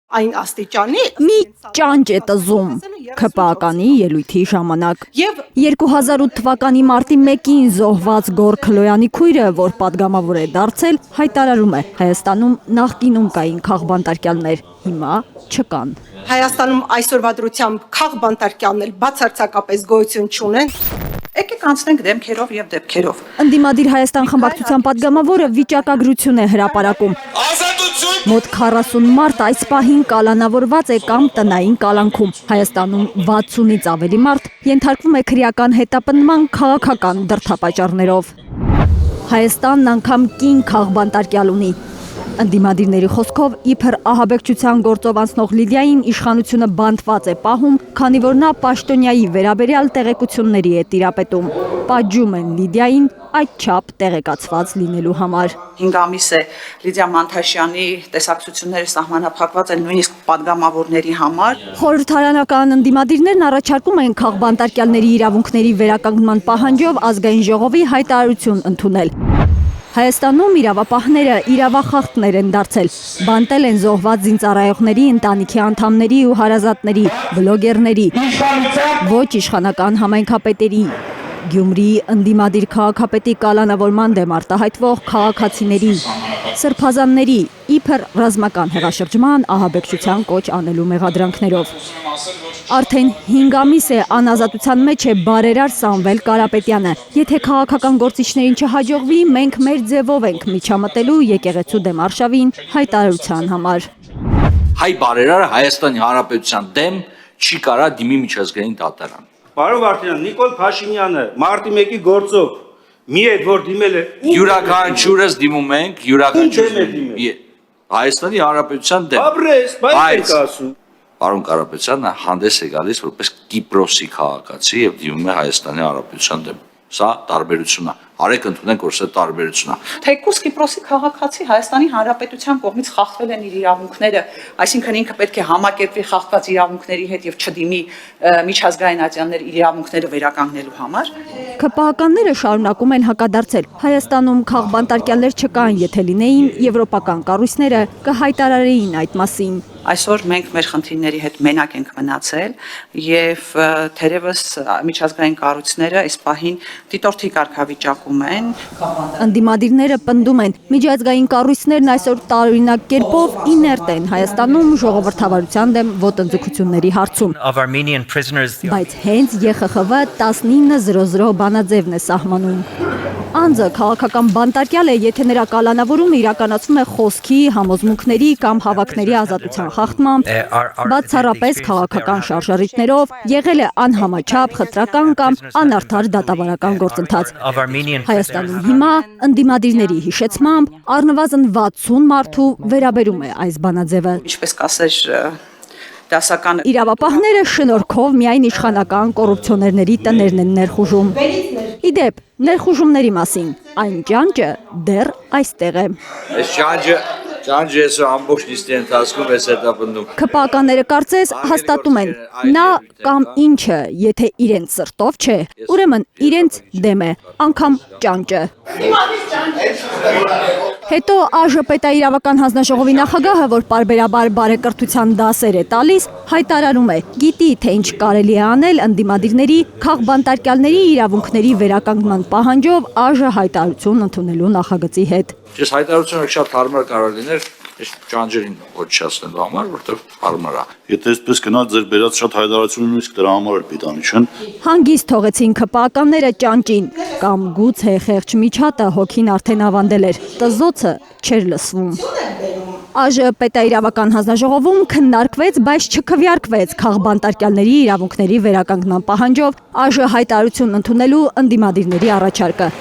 Այն աստիճանի մի ճանճ է տզում ՔՊԱ-կանի ելույթի ժամանակ։ 2008 թվականի մարտի 1-ին զոհված Գոռ Քլոյանի քույրը, որ պատգամավոր է դարձել, հայտարարում է՝ Հայաստանում նախկինում կային քաղբանտարկյալներ, հիմա չկան։ Հայաստանում այսօրվա դրությամբ քաղբանտարկյալներ բացարձակապես գոյություն չունեն։ Եկեք անցնենք դեմքերով եւ դեպքերով։ Ընդդիմադիր Հայաստան խմբակցության պատգամավորը վիճակագրություն է հրապարակում։ Մոտ 40 մարդ այս պահին կալանավորված է կամ տնային կալանքում։ Հայաստանում 60-ից ավելի մարդ ենթարկվում է քրեական հետապնդման քաղաքական դրդապատճառներով։ Հայաստանն անգամ կին քաղբանտարկյալ ունի։ Ընդդիմադիրների խոսքով իբր ահաբեկչության գործով անցնող Լիդիային իշխանությունը բանտված է պահում, քանի որ նա պաշտոնյայի վերաբերյալ տեղեկությունների է տիրապետում։ Պատժում են Լիդիային այդչափ տեղեկացված լինելու համար։ 5 ամիս է Լիդիա Մանթաշյանի տեսակցությունները սահմանափակված են նույնիսկ պատգամավորների համար։ Խորհրդարանական ընդդիմադիրներն առաջարկում են քաղբանտարկյալների իրավունքների վերականգնման պահանջով ազգային ժողովի հայտարարություն ընդունել։ Հայաստանում իրավապահները իրավախախտներ են դարձել, բանտել են զոհված զինծառայողների, ընտանիքի անդամների ու հարազատների, բլոգերների, ոչ իշխանական համայնքապետերի, Գյումրիի ընդդիմադիր քաղաքապետի կալանավորման դեմ արտահայտվող քաղաքացիների, սրբազանների, իբր ռազմական հեղաշրջման, ահաբեկչության կոչ անելու մեղադրանքներով։ Արդեն 5 ամիս է անազատության մեջ է բարերար Սամվել Կարապետյանը։ Եթե քաղաքական գործիչներին չհաջողվի, մենք մեր ձևով ենք միջամտելու եկեղեցու դեմ արշավին հայտարարության համար։ Հայ բարերարը Հայաստանի Հանրապետության դեմ չի կարա դիմի միջազգային դատարան։ Պարոն Վարդանյան, Նիկոլ Փաշինյանը մարտի 1-ի գործով մի այդ որ դիմել է յուրաքանչյուրս դիմում ենք, յուրաքանչյուրս Հայաստանի Հանրապետության դեմ։ Բաբրես, բայց ասում Պարոն Կարապետյանը հանդես է գալիս որպես Կիպրոսի քաղաքացի եւ դիմում է Հայաստանի Հանրապետության դեմ։ Սա տարբերությունն է։ Արեք ընդունենք, որ սա տարբերությունն է։ Թեկուզ Կիպրոսի քաղաքացի Հայաստանի Հանրապետության կողմից խախտվել են իր իրավունքները, այսինքն ինքը պետք է համակերպվի խախտված իրավունքների հետ եւ չդիմի միջազգային ատյաններ իր իրավունքները վերականգնելու համար։ ՔՊԱ-ականները շարունակում են հակադարձել։ Հայաստանում քաղբանտարկյալներ չկան, եթե լինեին, եվրոպական կառույցները կհայտարարեին այդ մասին։ Այսօր մենք մեր խնդիրների հետ մենակ ենք մնացել եւ թերևս միջազգային կառույցները այս պահին դիտորդի կարգավիճակում են։ Ընդդիմադիրները պնդում են, միջազգային կառույցներն այսօր տարօրինակ կերպով իներտ են Հայաստանում ժողովրդավարության դեմ ոտնձգությունների հարցում։ Բայց հենց ԵԽԽՎ 1900 բանաձևն է սահմանում։ Անձը քաղաքական բանտարկյալ է, եթե նրա կալանավորումը իրականացվում է խոսքի, համոզմունքների կամ հավաքների ազատության խախտմամբ, բացառապես քաղաքական շարժառիթներով, եղել է անհամաչափ, խտրական կամ անարդար դատավարական գործընթաց։ Հայաստանում հիմա ընդդիմադիրների հիշեցմամբ առնվազն 60 մարդու վերաբերում է այս բանաձևը։ Ինչպես կասեր դասական իրավապահները շնորհքով միայն իշխանական կոռուպցիոներների տներն են ներխուժում։ Իդեպ, ներխուժումների մասին, այն ճանճը դեռ այստեղ է։ Այս ճանճը ես ամբողջ նիստի ընթացքում ես հետապնդում։ ՔՊԱ-ականները կարծես հաստատում են, նա կամ ինչը, եթե իրենց սրտով չէ, ուրեմն իրենց դեմ է, անգամ ճանճը։ Հետո ԱԺՊՏ-իրավական հանձնաժողովի նախագահը, որ պարբերաբար բարեկրթության դասեր է տալիս, հայտարարում է, գիտի, թե ինչ կարելի է անել ընդդիմադիրների քաղբանտարկյալների իրավունքների վերականգնման պահանջով ԱԺ հայտարարություն ընդունելու նախագծի հետ։ Ես հայտարարությունը շատ հարմար կարող լիներ այս ճանճերին ոչնչացնելու համար, որտեղ հարմար է։ Եթե այսպես գնալ ձեր բերած շատ հայտարարություն նույնիսկ դրա համար էր պիտանի, չեն։ Հանգիստ թողեցին ՔՊԱ-ականները ճանճին, կամ գուցե խեղճ միջատը հոգին արդեն ավանդել էր, տզոցը չէր լսվում։ ԱԺՊՏ-իրավական հանձնաժողովում քննարկվեց, բայց չքվեարկվեց քաղբանտարկյալների իրավունքների վերականգնման պահանջով ԱԺ հայտարարություն ընդունելու ընդդիմադիրների առաջարկը։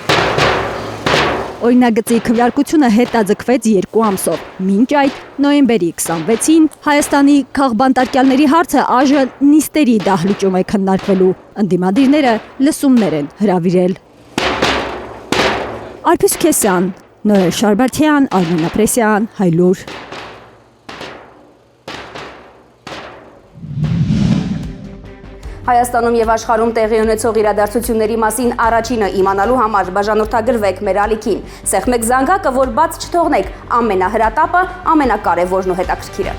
Օրինագծի քվեարկությունը հետաձգվեց 2 ամսով։ Մինչ այդ նոյեմբերի 26-ին Հայաստանի քաղբանտարկյալների հարցը ԱԺ նիստերի դահլիճում է քննարկվելու։ Ընդդիմադիրները լսումներ են հրավիրել։ Արփիս Քեսյան, Նոյել Շարբաթյան, Արմեն Ապրեսյան, Հայլուր։ Հայաստանում եւ աշխարհում տեղի ունեցող իրադարձությունների մասին առաջինը իմանալու համար բաժանորդագրվեք մեր ալիքին։ Սեղմեք զանգակը, որ բաց չթողնեք ամենահրատապը, ամենակարևորն ու հետաքրքիրը։